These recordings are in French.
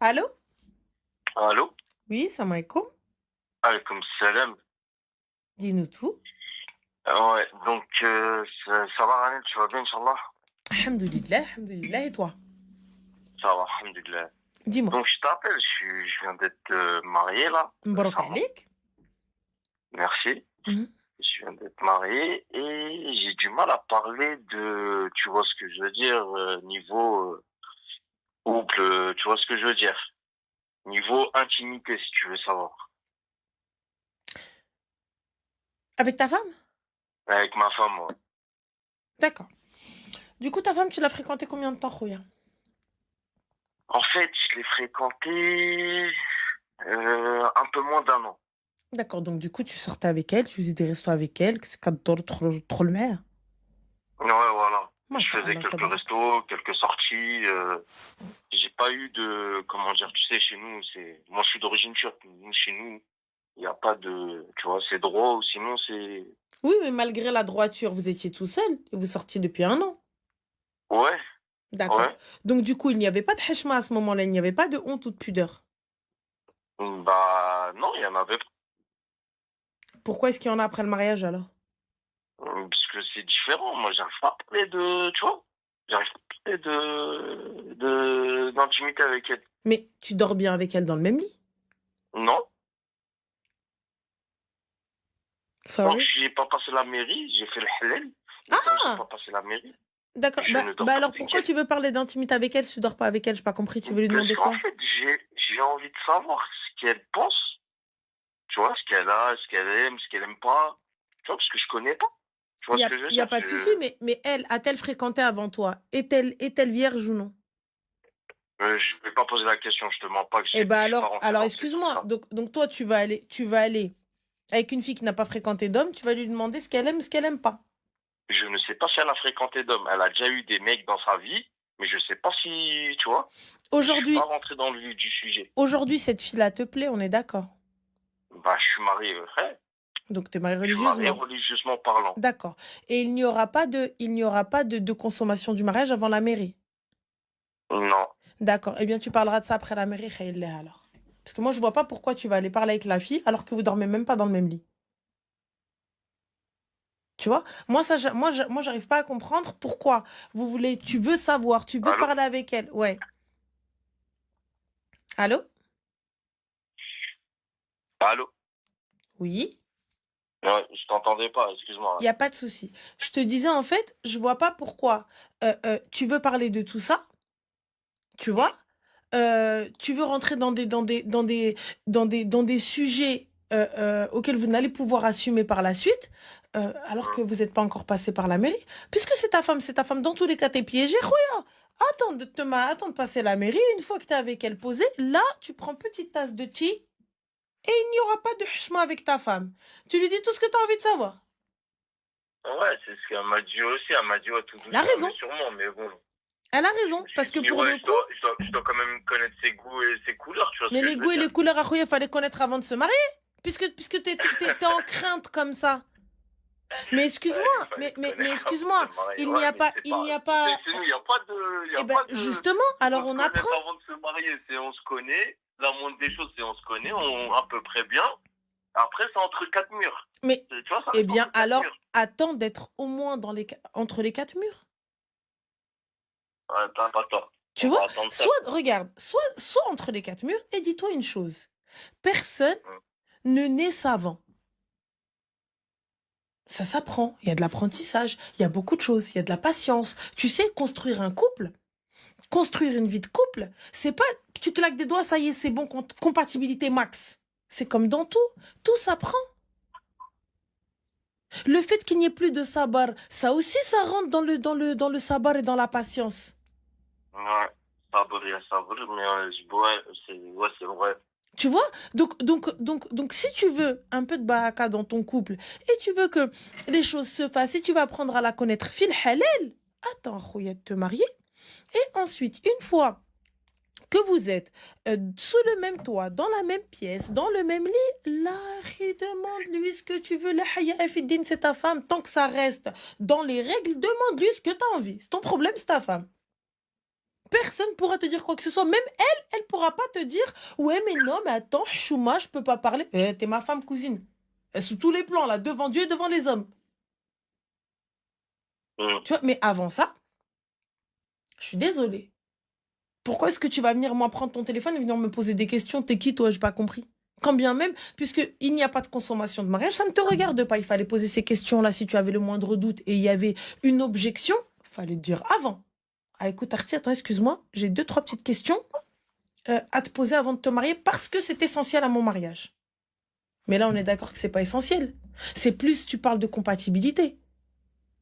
Allô? Allô? Oui, salam alaikum. Alaikum salam. Dis-nous tout. Ouais, donc ça va, Rani, tu vas bien, Inch'Allah? Alhamdulillah, alhamdulillah. Et toi? Ça va, alhamdulillah. Dis-moi. Donc je t'appelle, je viens d'être marié là, Mbarak récemment. alik. Merci. Mhm. Je viens d'être marié et j'ai du mal à parler de, tu vois ce que je veux dire, niveau couple, tu vois ce que je veux dire. Niveau intimité, si tu veux savoir. Avec ta femme? Avec ma femme, ouais. D'accord. Du coup, ta femme, tu l'as fréquentée combien de temps, Khoya? En fait, je l'ai fréquenté un peu moins d'un an. D'accord, donc du coup, tu sortais avec elle, tu faisais des restos avec elle, que c'est quand trop le maire. Ouais, voilà. Je faisais Masha'Allah, quelques tabarak. restos, quelques sorties. J'ai pas eu de, comment dire, tu sais, chez nous, moi je suis d'origine turque. Nous, chez nous, il n'y a pas de, tu vois, c'est droit ou sinon c'est, Oui, mais malgré la droiture, vous étiez tout seul et vous sortiez depuis un an. ouais, D'accord. ouais. Donc du coup, il n'y avait pas de heshma à ce moment-là, il n'y avait pas de honte ou de pudeur. Bah, non, il y en avait pas. Pourquoi est-ce qu'il y en a après le mariage alors? Parce que c'est différent. Moi, j'arrive pas à parler de, tu vois, j'arrive pas à parler d'intimité avec elle. Mais tu dors bien avec elle dans le même lit? Non. Tant que Sorry. j'ai pas passé la mairie, j'ai fait le halal. Et tant que j'ai Ah! pas passé la mairie, D'accord. je ne dors Bah pas alors avec pourquoi elle. tu veux parler d'intimité avec elle si tu dors pas avec elle? J'ai pas compris. Tu veux lui Parce demander qu'en quoi? fait, j'ai envie de savoir ce qu'elle pense, tu vois, ce qu'elle a, ce qu'elle aime, ce qu'elle aime pas, tu vois, parce que je connais pas. Tu vois ce que je veux Il y a dire? pas de souci, mais elle, a-t-elle fréquenté avant toi? Est-elle vierge ou non? Je vais pas poser la question, je te mens pas que Eh ben je suis pas rentré alors dans ces excuse-moi. trucs-là. Donc toi, tu vas aller avec une fille qui n'a pas fréquenté d'homme, tu vas lui demander ce qu'elle aime pas. Je ne sais pas si elle a fréquenté d'hommes. Elle a déjà eu des mecs dans sa vie, mais je sais pas si, tu vois, je suis pas Aujourd'hui, rentré dans le vif du sujet. aujourd'hui, cette fille-là te plaît, on est d'accord. Bah, je suis marié, frère. Donc tu es marié Je suis marié religieusement. religieusement parlant. D'accord. Et il n'y aura pas de consommation du mariage avant la mairie. Non. D'accord. Eh bien, tu parleras de ça après la mairie, Khaïleh, alors. Parce que moi, je vois pas pourquoi tu vas aller parler avec la fille alors que vous dormez même pas dans le même lit. Tu vois? Moi, j'arrive pas à comprendre pourquoi tu veux savoir, tu veux Allô? parler avec elle. Ouais. Allô? Allô? Oui? Ouais, je t'entendais pas, Il y a excuse-moi. pas de souci. Je te disais, en fait, je vois pas pourquoi tu veux parler de tout ça, tu vois? Tu veux rentrer dans des sujets auxquels vous n'allez pouvoir assumer par la suite, alors que Hum. vous n'êtes pas encore passé par la mairie. Puisque c'est ta femme, c'est ta femme. Dans tous les cas, t'es piégé. Khoya. Attends de passer la mairie. Une fois que t'es avec elle posée, là, tu prends petite tasse de thé et il n'y aura pas de hachement avec ta femme. Tu lui dis tout ce que tu as envie de savoir. Ouais, c'est ce qu'elle m'a dit aussi. Elle m'a dit, ouais, tout Elle a doucement, mais raison. sûrement. Mais bon, Elle a je me raison. suis Parce que dit, pour ouais, le coup, je dois quand même connaître ses goûts et ses couleurs, tu vois ce mais que les je goûts veux et les dire. couleurs à Khoya, fallait connaître avant de se marier. Puisque t'es en crainte comme ça. Mais excuse-moi, Ouais, il fallait te mais connaître avant de excuse-moi, se marier. Ouais, mais c'est il pas. n'y a Tu sais, pas, chez nous, il n'y a pas de. Il y eh a ben, pas de. justement, Il faut alors se on apprend. connaître avant de se marier. C'est on se connaît. La moindre des choses, c'est on se connaît, à peu près bien. Après, c'est entre quatre murs. Mais, Tu vois, ça eh reste bien, entre quatre alors, murs. attends d'être au moins entre les quatre murs. Ouais, t'as pas tort. Tu On vois, va attendre ça. regarde, soit entre les quatre murs, et dis-toi une chose. Personne Hum. ne naît savant. Ça s'apprend, il y a de l'apprentissage, il y a beaucoup de choses, il y a de la patience. Tu sais, construire un couple, construire une vie de couple, c'est pas tu claques des doigts, ça y est, c'est bon, compatibilité max. C'est comme dans tout, tout s'apprend. Le fait qu'il n'y ait plus de sabar, ça aussi, ça rentre dans le sabar et dans la patience. Ouais, sabre, il y a sabre, mais ouais, c'est vrai. Tu vois? Donc, si tu veux un peu de baraka dans ton couple et tu veux que les choses se fassent et tu vas apprendre à la connaître fil halal, attends, khoya, de te marier. Et ensuite, une fois que vous êtes sous le même toit, dans la même pièce, dans le même lit, là, demande-lui ce que tu veux. Le haya fiddin, c'est ta femme. Tant que ça reste dans les règles, demande-lui ce que tu as envie. C'est ton problème, c'est ta femme. personne pourra te dire quoi que ce soit. Même elle pourra pas te dire, ouais, mais non, mais attends, Chouma, je peux pas parler. T'es ma femme cousine. Sous tous les plans, là, devant Dieu et devant les hommes. Tu vois, mais avant ça, je suis désolée. Pourquoi est-ce que tu vas venir, moi, prendre ton téléphone et venir me poser des questions? T'es qui, toi? J'ai pas compris. Quand bien même, puisqu'il n'y a pas de consommation de mariage, ça ne te regarde pas. Il fallait poser ces questions-là si tu avais le moindre doute et il y avait une objection. Il fallait te dire avant. Ah, écoute, Artie, attends, excuse-moi, j'ai 2-3 petites questions à te poser avant de te marier parce que c'est essentiel à mon mariage. Mais là, on est d'accord que c'est pas essentiel. C'est plus, tu parles de compatibilité.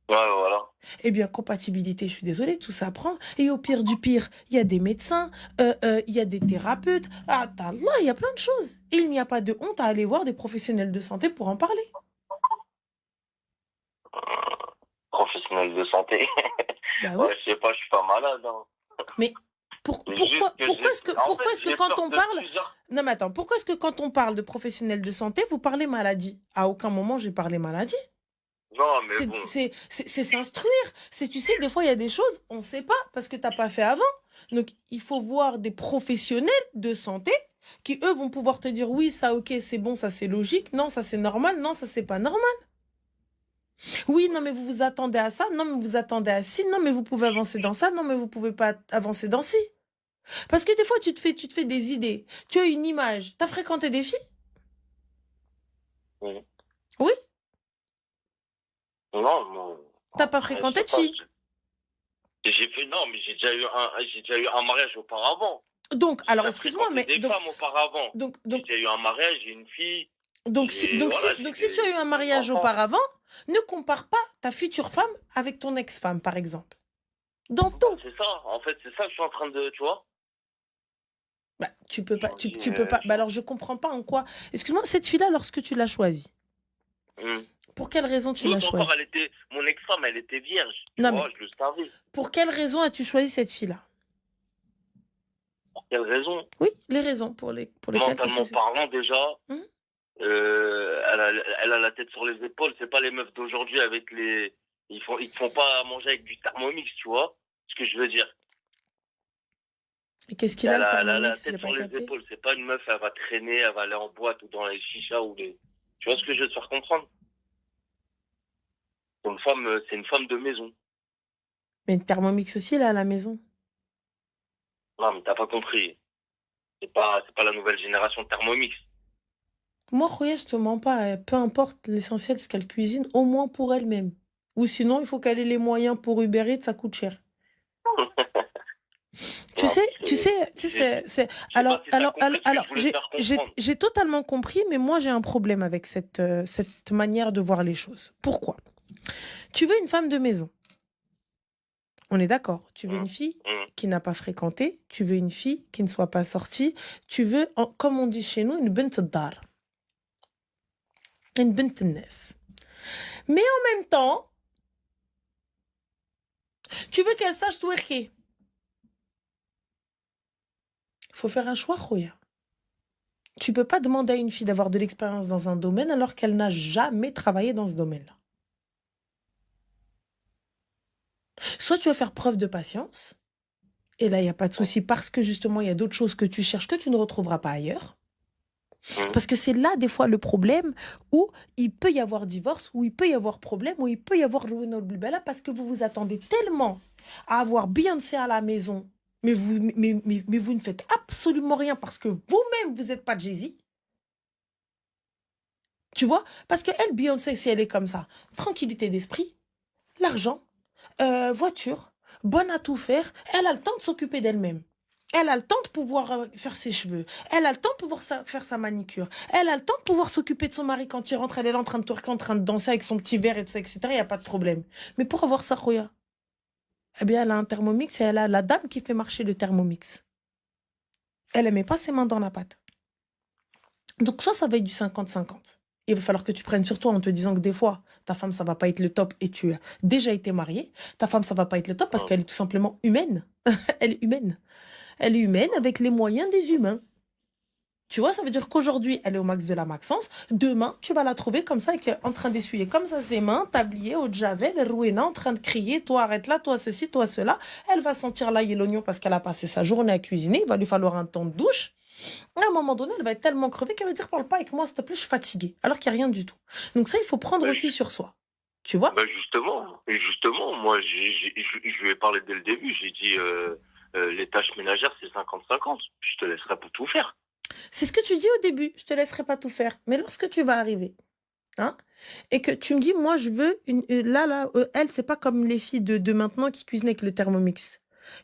Ouais, voilà. Eh bien, compatibilité, je suis désolée, tout s'apprend. Et au pire du pire, il y a des médecins, il y a des thérapeutes. Ah, Allah, il y a plein de choses. Et il n'y a pas de honte à aller voir des professionnels de santé pour en parler. Professionnel de santé. Bah oui. Ouais, je sais pas, je suis pas malade. Hein. Mais pourquoi est-ce que quand on parle... Non, mais attends, pourquoi est-ce que quand on parle de professionnels de santé, vous parlez maladie? À aucun moment, j'ai parlé maladie. Non, mais bon. C'est s'instruire. Tu sais, des fois, il y a des choses, on ne sait pas parce que tu n'as pas fait avant. Donc, il faut voir des professionnels de santé qui, eux, vont pouvoir te dire oui, ça, ok, c'est bon, ça, c'est logique. Non, ça, c'est normal. Non, ça, c'est pas normal. Oui, non, mais vous vous attendez à ça. Non, mais vous vous attendez à ci. Non, mais vous pouvez avancer dans ça. Non, mais vous pouvez pas avancer dans ci. Parce que des fois, tu te fais des idées. Tu as une image. Tu as fréquenté des filles? Oui. Oui. Non. T'as pas fréquenté de filles? Non, mais j'ai déjà eu un mariage auparavant. Donc, alors, excuse-moi, mais des femmes auparavant. Donc, j'ai déjà eu un mariage, j'ai une fille. Donc, si tu as eu un mariage auparavant, ne compare pas ta future femme avec ton ex-femme, par exemple. Dans tout. C'est ça, en fait, c'est ça que je suis en train de, tu vois. Bah, tu peux pas, tu peux pas. Bah, alors, je comprends pas en quoi. Excuse-moi, cette fille-là, lorsque tu l'as choisie, pour quelle raison tu l'as choisie? Mon ex-femme, elle était vierge. Non, mais je le savais. Pour quelle raison as-tu choisi cette fille-là? Pour quelle raison? Oui, les raisons pour lesquelles. Mentalement parlant, déjà, elle a la tête sur les épaules. C'est pas les meufs d'aujourd'hui avec les. Ils te font pas manger avec du Thermomix, tu vois ce que je veux dire. Et qu'est-ce qu'il a le Thermomix? Elle a la tête sur les épaules. C'est pas une meuf, elle va traîner, elle va aller en boîte ou dans les chichas ou les. Tu vois ce que je veux te faire comprendre? C'est une femme de maison. Mais une Thermomix aussi, là, à la maison. Non, mais t'as pas compris. C'est pas la nouvelle génération de Thermomix. Moi, Khoya, je te mens pas. Peu importe, l'essentiel, c'est qu'elle cuisine, au moins pour elle-même. Ou sinon, il faut qu'elle ait les moyens pour Uber Eats, ça coûte cher. Tu sais, c'est. Alors, j'ai totalement compris, mais moi, j'ai un problème avec cette manière de voir les choses. Pourquoi? Tu veux une femme de maison. On est d'accord. Tu veux une fille qui n'a pas fréquenté. Tu veux une fille qui ne soit pas sortie. Tu veux, comme on dit chez nous, une bint dar. Une bint nas. Mais en même temps, tu veux qu'elle sache twerker. Il faut faire un choix, Khoya. Tu peux pas demander à une fille d'avoir de l'expérience dans un domaine alors qu'elle n'a jamais travaillé dans ce domaine-là. Soit tu vas faire preuve de patience, et là, il n'y a pas de souci, parce que justement, il y a d'autres choses que tu cherches que tu ne retrouveras pas ailleurs. Parce que c'est là, des fois, le problème où il peut y avoir divorce, où il peut y avoir problème, où il peut y avoir Louis Nolbulbella, parce que vous vous attendez tellement à avoir Beyoncé à la maison, mais vous ne faites absolument rien parce que vous-même, vous n'êtes pas Jay-Z. Tu vois? Parce que elle, Beyoncé, si elle est comme ça, tranquillité d'esprit, l'argent, voiture, bonne à tout faire, elle a le temps de s'occuper d'elle-même. Elle a le temps de pouvoir faire ses cheveux. Elle a le temps de pouvoir faire sa manicure. Elle a le temps de pouvoir s'occuper de son mari quand il rentre. Elle est là en train de twerker, en train de danser avec son petit verre, etc. Il n'y a pas de problème. Mais pour avoir ça, Khoya, eh bien, elle a un Thermomix et elle a la dame qui fait marcher le Thermomix. Elle ne met pas ses mains dans la pâte. Donc, soit ça va être du 50-50. Il va falloir que tu prennes sur toi en te disant que des fois, ta femme, ça va pas être le top et tu as déjà été marié. Ta femme, ça va pas être le top parce qu'elle est tout simplement humaine. Elle est humaine. Elle est humaine avec les moyens des humains. Tu vois, ça veut dire qu'aujourd'hui, elle est au max de la maxence. Demain, tu vas la trouver comme ça, en train d'essuyer comme ça ses mains, tablier au javel, rouena, en train de crier, toi arrête là, toi ceci, toi cela. Elle va sentir l'ail et l'oignon parce qu'elle a passé sa journée à cuisiner. Il va lui falloir un temps de douche. À un moment donné, elle va être tellement crevée qu'elle va dire, parle pas avec moi, s'il te plaît, je suis fatiguée. Alors qu'il n'y a rien du tout. Donc ça, il faut prendre Ben, aussi sur soi. Tu vois? justement, moi, je lui ai parlé dès le début. J'ai dit, les tâches ménagères, c'est 50-50. Je te laisserai pour tout faire. C'est ce que tu dis au début. Je te laisserai pas tout faire. Mais lorsque tu vas arriver, hein, et que tu me dis, moi, je veux elle, c'est pas comme les filles de maintenant qui cuisinent avec le Thermomix.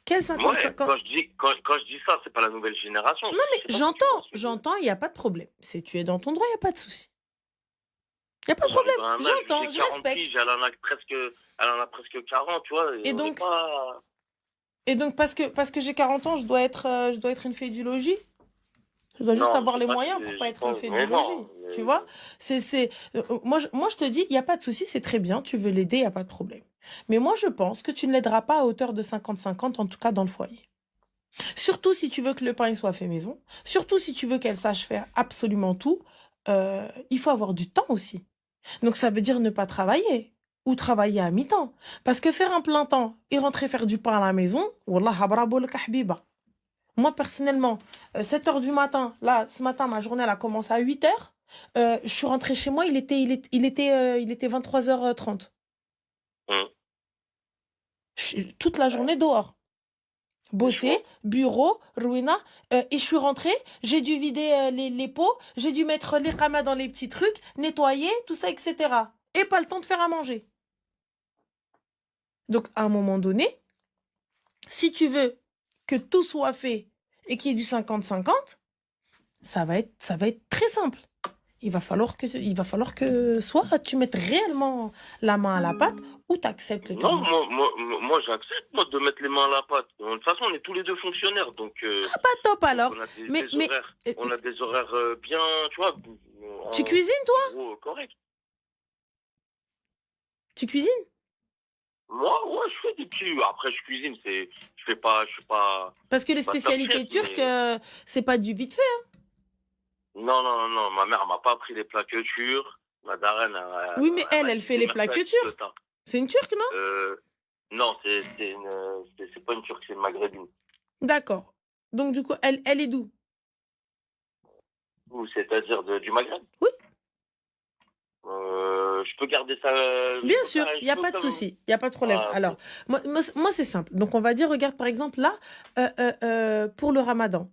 Quel Ouais, 55 ans? quand je dis ça, c'est pas la nouvelle génération. Non, mais Je sais pas si tu vois ce que je veux dire. j'entends, il n'y a pas de problème. Si tu es dans ton droit, il n'y a pas de souci. Il n'y a pas de J'arrive problème. à un âge où J'entends, j'ai je 40 respecte. piges, elle en a presque 40, tu vois, et Et on n'est donc, pas... parce que j'ai 40 ans, je dois être une fée du logis. Je dois juste Non, avoir c'est les pas, moyens pour pas je être une pense, fée du mais logis. non. Tu vois? Moi, je te dis, il n'y a pas de souci, c'est très bien. Tu veux l'aider, il n'y a pas de problème. Mais moi, je pense que tu ne l'aideras pas à hauteur de 50-50, en tout cas dans le foyer. Surtout si tu veux que le pain il soit fait maison. Surtout si tu veux qu'elle sache faire absolument tout. Il faut avoir du temps aussi. Donc, ça veut dire ne pas travailler ou travailler à mi-temps. Parce que faire un plein temps et rentrer faire du pain à la maison, wallah, bravo le kahbiba. Moi, personnellement, 7 heures du matin, là, ce matin, ma journée, elle a commencé à 8 heures. Je suis rentrée chez moi, il était 23h30. Hum, Je suis toute la journée dehors. je Bosser, vois. bureau, ruina. Et je suis rentrée, j'ai dû vider les pots, j'ai dû mettre les ramas dans les petits trucs, nettoyer, tout ça, etc. Et pas le temps de faire à manger. Donc, à un moment donné, si tu veux que tout soit fait et qu'il y ait du 50-50, ça va être très simple. Il va falloir que soit tu mettes réellement la main à la pâte ou tu acceptes le Non, terme. moi j'accepte, moi, de mettre les mains à la pâte. De toute façon, on est tous les deux fonctionnaires, Ah, pas top donc alors. on a Mais, mais euh, des horaires bien, tu vois, tu cuisines, toi? en gros, corrects. Tu cuisines? Moi, ouais, je fais des petits. Après, je cuisine, je suis pas, Parce que je les suis pas top chef, spécialités turques, mais c'est pas du vite fait. non, ma mère m'a pas appris les plats que turcs. Ma daronne, Oui, mais elle m'a elle dit, fait les plats démerde-toi que avec ce turcs. tas. C'est une turque, non? Non, c'est pas une turque, c'est une maghrébine. D'accord. Donc, du coup, elle est d'où? Ou c'est-à-dire du Maghreb. Oui, Je peux garder ça, bien sûr, il n'y a pas de souci, il n'y a pas de problème. Ah, Alors, ok. moi c'est simple. Donc, on va dire, regarde, par exemple, là, pour le ramadan.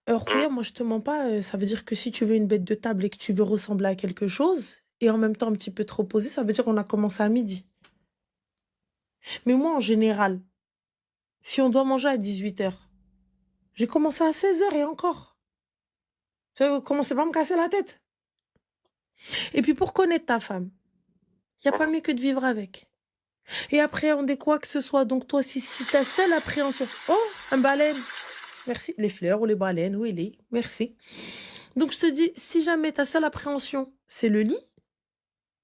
Hum, Rouya, moi, je te mens pas. Ça veut dire que si tu veux une bête de table et que tu veux ressembler à quelque chose, et en même temps un petit peu te reposer, ça veut dire qu'on a commencé à midi. Mais moi, en général, si on doit manger à 18h, j'ai commencé à 16h et encore. Tu vois, commencez pas à me casser la tête. Et puis, pour connaître ta femme, il n'y a pas hum. mieux que de vivre avec. Et appréhender quoi que ce soit. Donc, toi, si ta seule appréhension... Oh, un baleine. Merci. Les fleurs ou les baleines, oui, les. Merci. Donc, je te dis, si jamais ta seule appréhension, c'est le lit,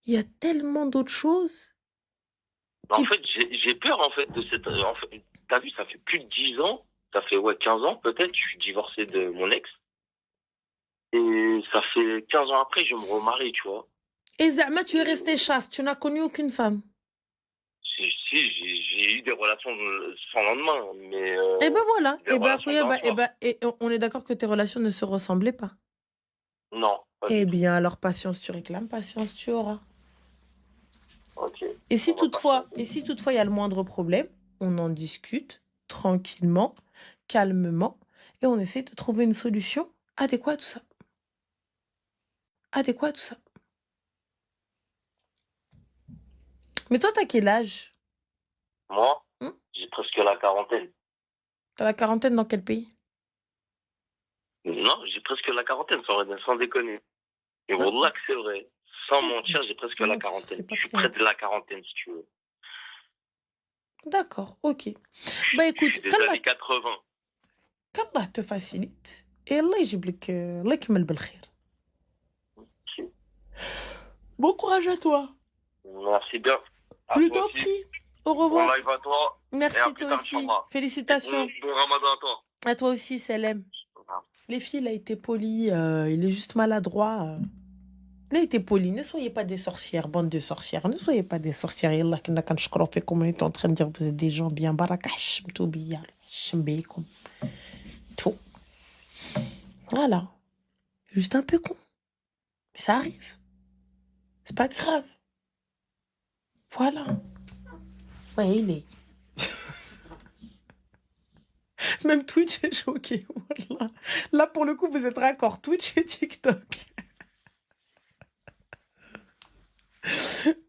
il y a tellement d'autres choses En qui... fait, j'ai peur, en fait, de cette. En fait, t'as vu, ça fait plus de 10 ans, ça fait, ouais, 15 ans peut-être, je suis divorcé de mon ex. Et ça fait 15 ans après, je me remarie, tu vois. Et Zama, tu es Et resté chaste, tu n'as connu aucune femme. si, j'ai eu des relations sans lendemain, mais Et ben voilà. des relations d'un soir. Et on est d'accord que tes relations ne se ressemblaient pas. Non, pas Eh du tout. bien, alors patience, tu réclames, patience, tu auras. Ok, Et on va patienter. si toutefois il y a le moindre problème, on en discute tranquillement, calmement, et on essaie de trouver une solution adéquate à tout ça. Adéquate à tout ça. Mais toi, t'as quel âge? Moi, Hein? j'ai presque la quarantaine. T'as la quarantaine dans quel pays? Non, j'ai presque la quarantaine, sans déconner. Et Hein? Wallah que c'est vrai. Sans Ok. mentir, j'ai presque la Non, ce quarantaine. serait pas Je suis bien. près de la quarantaine, si tu veux. D'accord, ok. Je Bah suis écoute, des années 80. qu'Allah te facilite. Et Allah يجيب لك الله يكمل بالخير. Bon courage à toi. Merci bien. À Je toi t'en aussi. prie. Au Bon revoir. live à toi. Et à Merci plus toi tard, aussi. Inch'Allah. Et Félicitations. bon ramadan à toi. À toi aussi, Selem. Au revoir. Les filles, il a été poli, il est juste maladroit. Il a été poli. Ne soyez pas des sorcières, bande de sorcières. Ne soyez pas des sorcières. Yallah, quand je crois comme on est en train de dire, vous êtes des gens bien barakash, mtoubiya, shmbeikum. Tout. Voilà. Juste un peu con. Mais ça arrive. C'est pas grave. Voilà. Ouais, il est. Même Twitch est choqué. Voilà. Là, pour le coup, vous êtes raccord. Twitch et TikTok.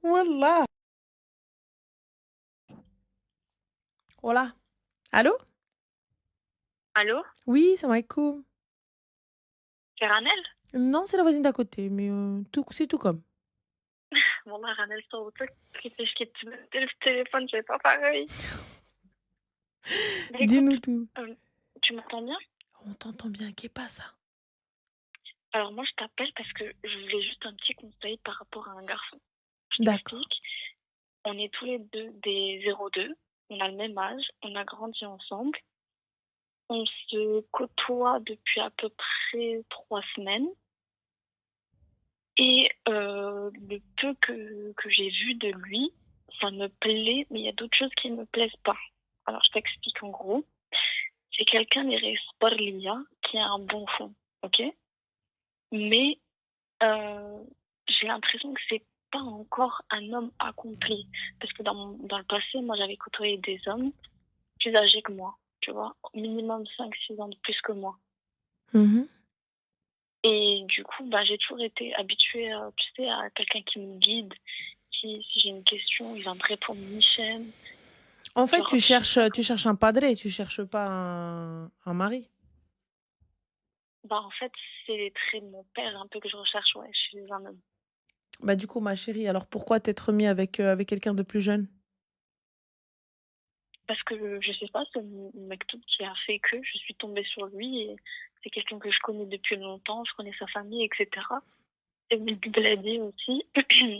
Voilà. Voilà. Allô? Allô? Oui, ça m'écoute. C'est Ranel? Non, c'est la voisine d'à côté, mais c'est tout comme. والله Ranel صوتك كيفاش كيتبدل في التليفون c'est pas pareil. Mais écoute, Dis-nous tout. tu m'entends bien? On t'entend bien, qu'est pas ça? Alors moi je t'appelle parce que je voulais juste un petit conseil par rapport à un garçon. Je D'accord. t'explique. On est tous les deux des 02, on a le même âge, on a grandi ensemble. On se côtoie depuis à peu près 3 semaines. Et le peu que j'ai vu de lui, ça me plaît, mais il y a d'autres choses qui ne me plaisent pas. Alors, je t'explique en gros. C'est quelqu'un qui a un bon fond, ok? Mais j'ai l'impression que c'est pas encore un homme accompli. Parce que dans le passé, moi, j'avais côtoyé des hommes plus âgés que moi, tu vois? Minimum 5-6 ans de plus que moi. Mhm. Et du coup, j'ai toujours été habituée, tu sais, à quelqu'un qui me guide. Si j'ai une question, il va me répondre Michel. En fait, Genre, tu cherches un padré, tu cherches pas un mari. en fait, c'est les traits de mon père un peu que je recherche, ouais, chez un homme. Bah du coup, ma chérie, alors pourquoi t'être mis avec quelqu'un de plus jeune? Parce que je sais pas, c'est mon mec tout qui a fait que je suis tombée sur lui et c'est quelqu'un que je connais depuis longtemps, je connais sa famille, etc. C'est mon blindé aussi.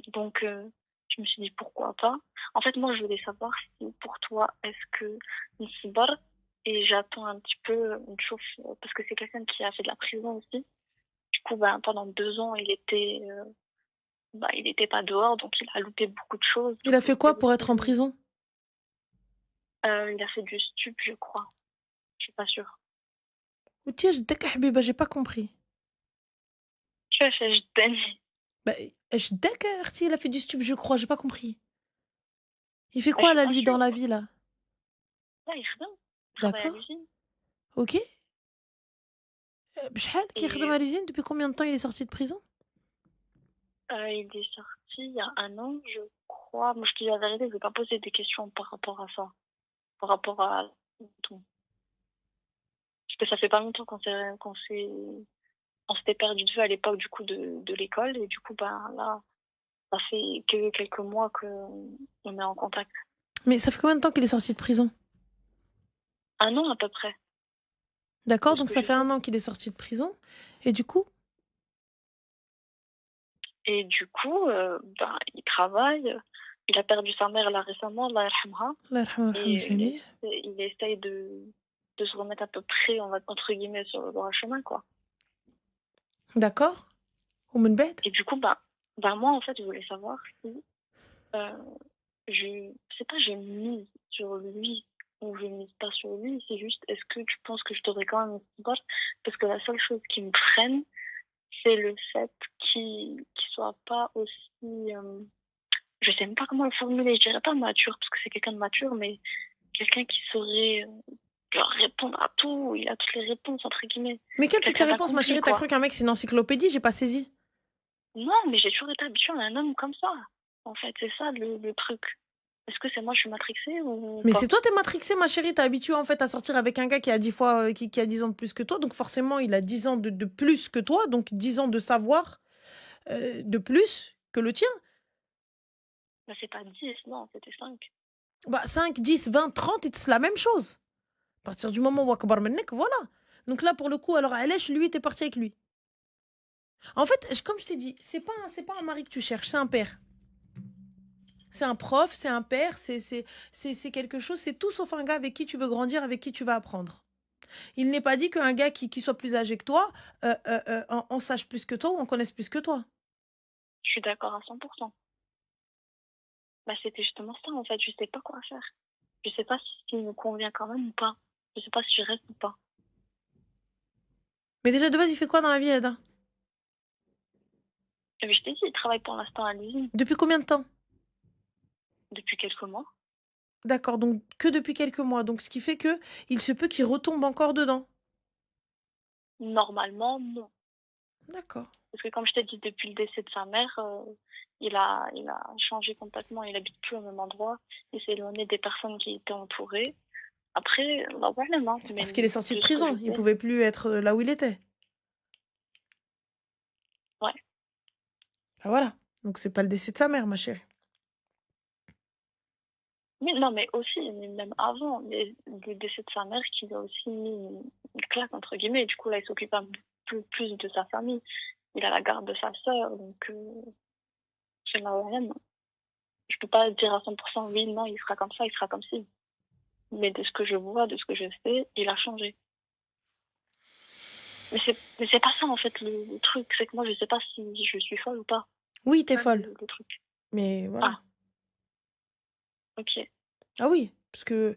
Donc, je me suis dit pourquoi pas. En fait, moi, je voulais savoir si pour toi, est-ce que Nsibar, et j'attends un petit peu une chose, parce que c'est quelqu'un qui a fait de la prison aussi. Du coup, pendant 2 ans, il était pas dehors, donc il a loupé beaucoup de choses. Il a fait quoi pour être en prison? Il a fait du stup, je crois. Je suis pas sûre. Ou tiens, j'ai pas compris. Tu as fait Jden. Bah, il a fait du stup, je crois, j'ai pas compris. Il fait Je quoi suis là, pas lui, dans sûre. la vie, là? Là, il travaille à D'accord. l'usine. Ok. Bchal, qui est Et à l'usine, depuis combien de temps il est sorti de prison? il est sorti il y a 1 an, je crois. Moi, je te dis la vérité, je vais pas poser des questions par rapport à ça. Par rapport à tout. Parce que ça fait pas longtemps on s'était perdu de vue à l'époque, du coup, de l'école. Et du coup, là, ça fait que quelques mois qu'on est en contact. Mais ça fait combien de temps qu'il est sorti de prison? 1 an à peu près. D'accord, De ce donc que ça je fait sais. 1 an qu'il est sorti de prison. Et du coup? Et du coup, il travaille. Il a perdu sa mère là récemment, Allah yarhamha. Allah yarhamha Et al-jami'. il essaye de se remettre à peu près, on va entre guillemets, sur le droit chemin, quoi. D'accord. Ou min ba'd? Et du coup, moi, en fait, je voulais savoir si je mise sur lui ou je mise pas sur lui. C'est juste, est-ce que tu penses que je t'aurais quand même une support? Parce que la seule chose qui me freine, c'est le fait qu'il soit pas aussi, je sais même pas comment le formuler, je dirais pas mature, parce que c'est quelqu'un de mature, mais quelqu'un qui saurait genre répondre à tout, il a toutes les réponses, entre guillemets. Mais quelles toutes les Quelqu'un réponses, ma d'accompli, chérie? T'as quoi. cru qu'un mec c'est une encyclopédie? J'ai pas saisi. Non, mais j'ai toujours été habituée à un homme comme ça. En fait, c'est ça le truc. Est-ce que c'est moi je suis matrixée ou Mais pas? c'est toi, t'es matrixée, ma chérie. T'es habituée en fait à sortir avec un gars qui a 10 fois, qui a 10 ans de plus que toi. Donc forcément, il a 10 ans de plus que toi. Donc 10 ans de savoir de plus que le tien. C'est pas 10, non, c'était 5. Bah 5, 10, 20, 30, c'est la même chose. À partir du moment où akbar mennek, voilà. Donc là, pour le coup, alors Alech, lui, t'es parti avec lui. En fait, comme je t'ai dit, c'est pas un mari que tu cherches, c'est un père. C'est un prof, c'est un père, c'est quelque chose, c'est tout sauf un gars avec qui tu veux grandir, avec qui tu vas apprendre. Il n'est pas dit qu'un gars qui soit plus âgé que toi en sache plus que toi ou en connaisse plus que toi. Je suis d'accord à 100%. Bah, c'était justement ça, en fait. Je sais pas quoi faire. Je sais pas s'il me convient quand même ou pas. Je sais pas si je reste ou pas. Mais déjà, de base, il fait quoi dans la vie, Eda? Mais je t'ai dit, il travaille pour l'instant à l'usine Depuis combien de temps? depuis quelques mois. D'accord, donc que depuis quelques mois. Donc, ce qui fait que il se peut qu'il retombe encore dedans. Normalement, non. D'accord. Parce que comme je t'ai dit, depuis le décès de sa mère, il a changé complètement. Il habite plus au même endroit. Il s'est éloigné des personnes qui étaient entourées. Après, Allah a'lam, hein, mais Parce qu'il est sorti de de ce que prison. je Il sais, pouvait plus être là où il était. ouais. Ah voilà. Donc, c'est pas le décès de sa mère, ma chérie. Mais non, mais aussi, mais même avant le décès de sa mère, qui lui a aussi mis une claque, entre guillemets. Du coup, là, il s'occupe un peu plus de sa famille. Il a la garde de sa sœur, donc c'est Allah a'lam. Je peux pas dire à 100% oui, non, il sera comme ça, il sera comme ci. Mais de ce que je vois, de ce que je sais, il a changé. Mais c'est pas ça, en fait, le truc. C'est que moi, je sais pas si je suis folle ou pas. Oui, t'es C'est ça, folle. le truc. Mais voilà. Ah, ok. Ah oui, parce que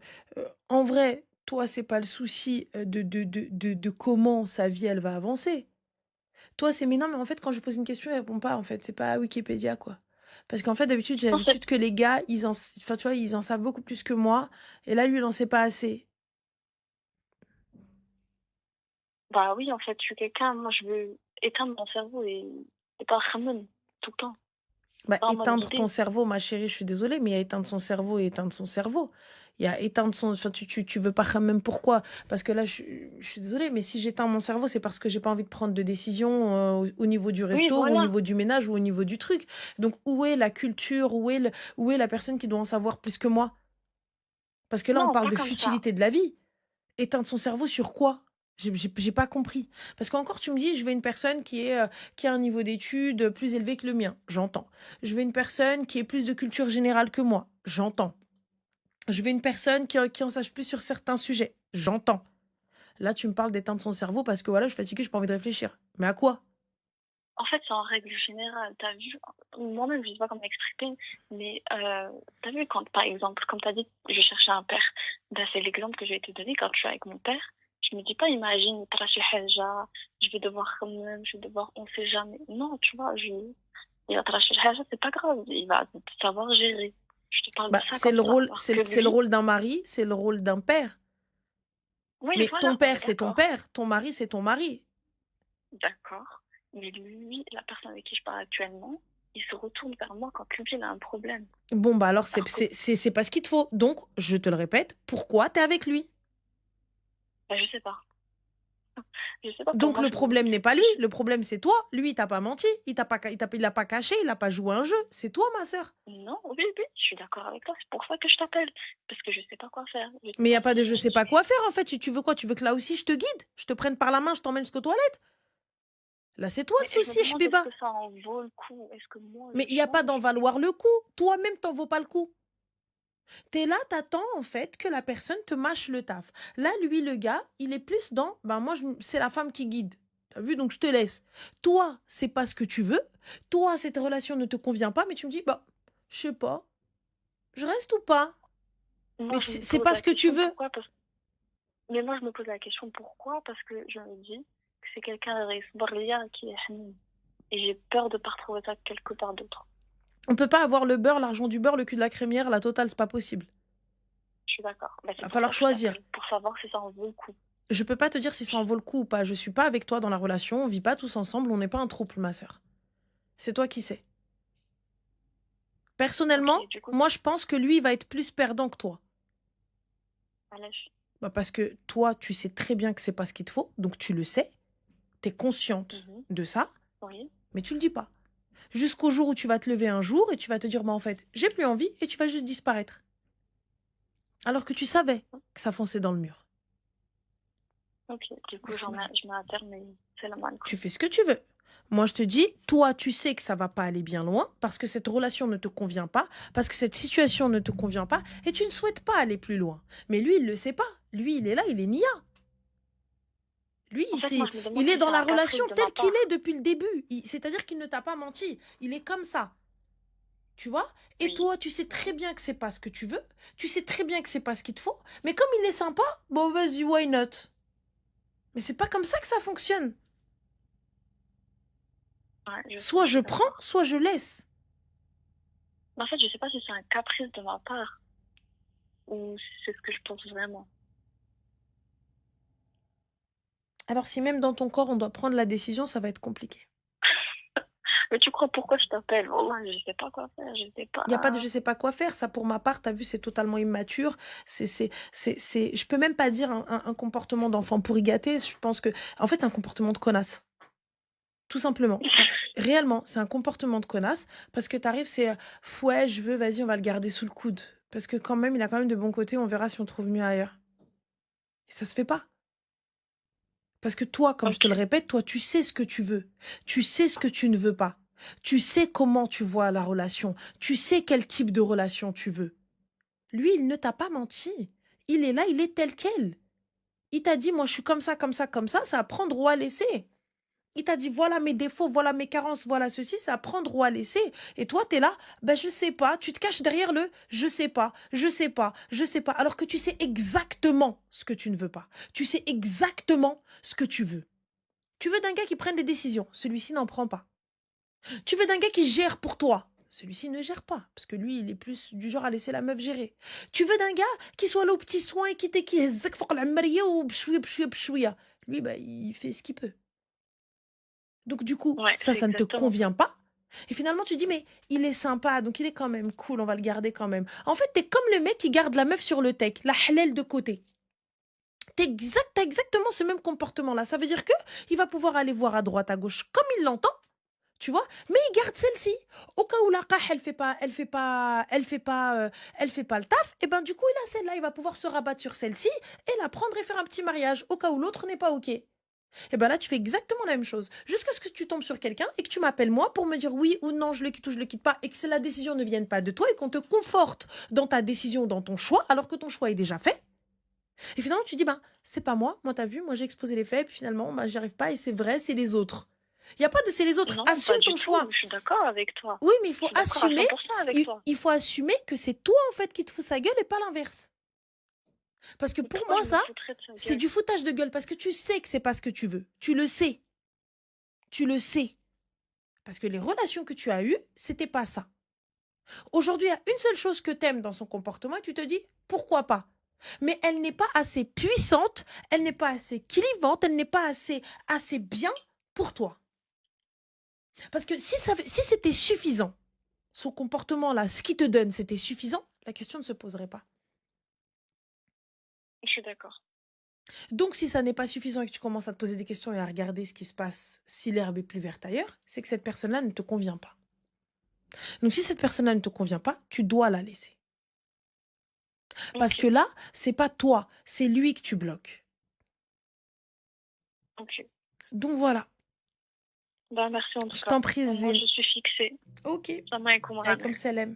en vrai, toi, c'est pas le souci de comment sa vie, elle va avancer. Toi, c'est mais non, mais en fait, quand je pose une question, elle répond pas, en fait. C'est pas Wikipédia, quoi. Parce qu'en fait, d'habitude, j'ai Non, c'est... l'habitude que les gars, enfin, tu vois, ils en savent beaucoup plus que moi. Et là, lui, il en sait pas assez. Bah oui, en fait, je suis quelqu'un, moi, je veux éteindre mon cerveau et pas Khamen tout le temps. Bah, Pas en mode éteindre ton guidé. cerveau, ma chérie, je suis désolée, mais il y a éteindre son cerveau et éteindre son cerveau. Il y a éteindre son... Enfin, tu veux pas même pourquoi? Parce que là, je suis désolée, mais si j'éteins mon cerveau, c'est parce que j'ai pas envie de prendre de décision au niveau du Oui, resto, ou au voilà. niveau du ménage, ou au niveau du truc. Donc, où est la culture? Où est la personne qui doit en savoir plus que moi? Parce que là, on Non, parle pas de comme ça. futilité de la vie. Éteindre son cerveau sur quoi? J'ai pas compris. Parce qu'encore, tu me dis, je veux une personne qui a un niveau d'études plus élevé que le mien. J'entends. Je veux une personne qui ait plus de culture générale que moi. J'entends. Je veux une personne qui en sache plus sur certains sujets. J'entends. Là, tu me parles d'éteindre son cerveau parce que voilà, je suis fatiguée, j'ai pas envie de réfléchir. Mais à quoi? En fait, c'est en règle générale. T'as vu, moi-même, je sais pas comment expliquer, mais t'as vu quand, par exemple, comme t'as dit, je cherchais un père. Ben, c'est l'exemple que j'ai été donné quand je suis avec mon père. Je me dis pas, imagine, tracher haja, je vais devoir quand même, je vais devoir, on sait jamais. Non, tu vois, il va tracher haja, c'est pas grave, il va savoir gérer. Je te parle de Bah, ça comme ça, parce que c'est le lui, rôle d'un mari, c'est le rôle d'un père. oui, Mais ton voilà, on père, est c'est ton d'accord. père. Ton mari, c'est ton mari. D'accord. Mais lui, la personne avec qui je parle actuellement, il se retourne vers moi quand lui, il a un problème. Bon, bah alors, Alors que, c'est pas ce qu'il te faut. Donc, je te le répète, pourquoi t'es avec lui? ben, je sais pas. Je sais pas, pour Donc, moi, le je me... problème n'est pas lui. Le problème, c'est toi. Lui, il t'a pas menti. Il a pas caché. Il a pas joué un jeu. C'est toi, ma sœur. Non, oui, oui, je suis d'accord avec toi. C'est pour ça que je t'appelle. Parce que je sais pas quoi faire. Je sais Mais il y pas a pas de si je sais pas quoi faire, en fait. Si tu veux quoi? Tu veux que là aussi, je te guide? Je te prenne par la main, je t'emmène jusqu'aux toilettes? Là, c'est toi le Mais je me souci, demande, est-ce Biba. que ça en vaut le coup? Est-ce que moi, Mais je il n'y a pas d'en change? valoir le coup. Toi-même, t'en vaux pas le coup. T'es là, t'attends en fait que la personne te mâche le taf. Là, lui, le gars, il est plus dans, ben moi, c'est la femme qui guide. T'as vu, donc je te laisse. Toi, c'est pas ce que tu veux. Toi, cette relation ne te convient pas, mais tu me dis, bah, je sais pas, je reste ou pas? Moi, Mais je me c'est pose pas la ce que tu question veux. pourquoi? Mais moi, je me pose la question pourquoi? Parce que je me dis que c'est quelqu'un de qui est hanin. Et j'ai peur de pas retrouver ça quelque part d'autre. On peut pas avoir le beurre, l'argent du beurre, le cul de la crémière, la totale, c'est pas possible. Je suis d'accord. Bah, Il c'est va pour ça falloir que je choisir. t'appelle. Pour savoir si ça en vaut le coup. Je peux pas te dire si ça en vaut le coup ou pas. Je suis pas avec toi dans la relation, on vit pas tous ensemble, on n'est pas un couple, ma sœur. C'est toi qui sais. Personnellement, Ok, du coup, moi, je pense que lui, il va être plus perdant que toi. allège. Bah parce que toi, tu sais très bien que c'est pas ce qu'il te faut, donc tu le sais, tu es consciente Mhm. de ça, Oui. mais tu le dis pas. Jusqu'au jour où tu vas te lever un jour et tu vas te dire, bah en fait, j'ai plus envie et tu vas juste disparaître. Alors que tu savais que ça fonçait dans le mur. Ok, du coup, Merci, madame. je mets un terme et c'est la manne. Tu fais ce que tu veux. Moi, je te dis, toi, tu sais que ça va pas aller bien loin parce que cette relation ne te convient pas, parce que cette situation ne te convient pas et tu ne souhaites pas aller plus loin. Mais lui, il le sait pas. Lui, il est là, il est nia. Lui, En fait, moi, je me demande il est si dans c'est la un caprice relation de ma telle qu'il part. est depuis le début. C'est-à-dire qu'il ne t'a pas menti. Il est comme ça. Tu vois? Et Oui. toi, tu sais très bien que c'est pas ce que tu veux. Tu sais très bien que c'est pas ce qu'il te faut. Mais comme il est sympa, bon, vas-y, why not? Mais c'est pas comme ça que ça fonctionne. Ouais, je sais, Soit je je suis prends, d'accord. soit je laisse. Mais en fait, je sais pas si c'est un caprice de ma part ou si c'est ce que je pense vraiment. Alors si même dans ton corps, on doit prendre la décision, ça va être compliqué. Mais tu crois pourquoi je t'appelle? Wallah, je sais pas quoi faire, je sais Il n'y a pas de pas. je sais pas quoi faire. Ça, pour ma part, t'as vu, c'est totalement immature. Je peux même pas dire un comportement d'enfant pourri gâté. Je pense que, en fait, c'est un comportement de connasse. Tout simplement. Réellement, c'est un comportement de connasse. Parce que t'arrives, c'est, ouais, je veux, vas-y, on va le garder sous le coude. Parce que quand même, il a quand même de bons côtés. On verra si on trouve mieux ailleurs. Et ça se fait pas. Parce que toi, comme je te le Ok. répète, toi, tu sais ce que tu veux. Tu sais ce que tu ne veux pas. Tu sais comment tu vois la relation. Tu sais quel type de relation tu veux. Lui, il ne t'a pas menti. Il est là, il est tel quel. Il t'a dit, moi, je suis comme ça, comme ça, comme ça à prendre ou à laisser. Il t'a dit, voilà mes défauts, voilà mes carences, voilà ceci, c'est à prendre ou à laisser. Et toi, t'es là, ben, je sais pas. Tu te caches derrière le je sais pas, je sais pas, je sais pas. Alors que tu sais exactement ce que tu ne veux pas. Tu sais exactement ce que tu veux. Tu veux d'un gars qui prenne des décisions. Celui-ci n'en prend pas. Tu veux d'un gars qui gère pour toi. Celui-ci ne gère pas, parce que lui, il est plus du genre à laisser la meuf gérer. Tu veux d'un gars qui soit là aux petits soins et qui يهزك فوق العمرية وبشوية بشوية بشوية. Lui, bah, il fait ce qu'il peut. Donc du coup, Ouais, c'est ça ne te exactement ça. convient pas. Et finalement, tu dis, mais il est sympa, donc il est quand même cool, on va le garder quand même. En fait, t'es comme le mec qui garde la meuf sur le tech, la halal de côté. T'as exactement ce même comportement-là. Ça veut dire que il va pouvoir aller voir à droite, à gauche, comme il l'entend. Tu vois, mais il garde celle-ci. Au cas où la qah, elle fait pas le taf, et ben du coup, il a celle-là, il va pouvoir se rabattre sur celle-ci et la prendre et faire un petit mariage au cas où l'autre n'est pas OK. Et ben là, tu fais exactement la même chose. Jusqu'à ce que tu tombes sur quelqu'un et que tu m'appelles moi pour me dire oui ou non, je le quitte ou je le quitte pas, et que la décision ne vienne pas de toi et qu'on te conforte dans ta décision, dans ton choix, alors que ton choix est déjà fait. Et finalement, tu dis, ben, c'est pas moi t'as vu, moi j'ai exposé les faits, et puis finalement, ben, j'y arrive pas et c'est vrai, c'est les autres. Il n'y a pas de c'est les autres. Non, pas Assume du ton tout. choix. Je suis d'accord avec toi. Oui, mais il Je faut suis d'accord à assumer, 100% avec toi. il faut assumer que c'est toi en fait qui te fous sa gueule et pas l'inverse. Parce que Et pour pourquoi moi, je me ça, foutrais de sa c'est gueule? du foutage de gueule parce que tu sais que c'est pas ce que tu veux. Tu le sais. Tu le sais. Parce que les relations que tu as eues, c'était pas ça. Aujourd'hui, il y a une seule chose que t'aimes dans son comportement et tu te dis pourquoi pas. Mais elle n'est pas assez puissante, elle n'est pas assez clivante, elle n'est pas assez bien pour toi. Parce que si c'était suffisant, son comportement là, ce qu'il te donne, c'était suffisant, la question ne se poserait pas. Je suis d'accord. Donc, si ça n'est pas suffisant et que tu commences à te poser des questions et à regarder ce qui se passe si l'herbe est plus verte ailleurs, c'est que cette personne-là ne te convient pas. Donc, si cette personne-là ne te convient pas, tu dois la laisser. Parce que Ok, là, c'est pas toi, c'est lui que tu bloques. ok. Donc voilà, Bah, merci en tout je cas. t'en prie, Au moins, Zine. je suis fixée. Ok, Ça m'a écoumé. comme Salem.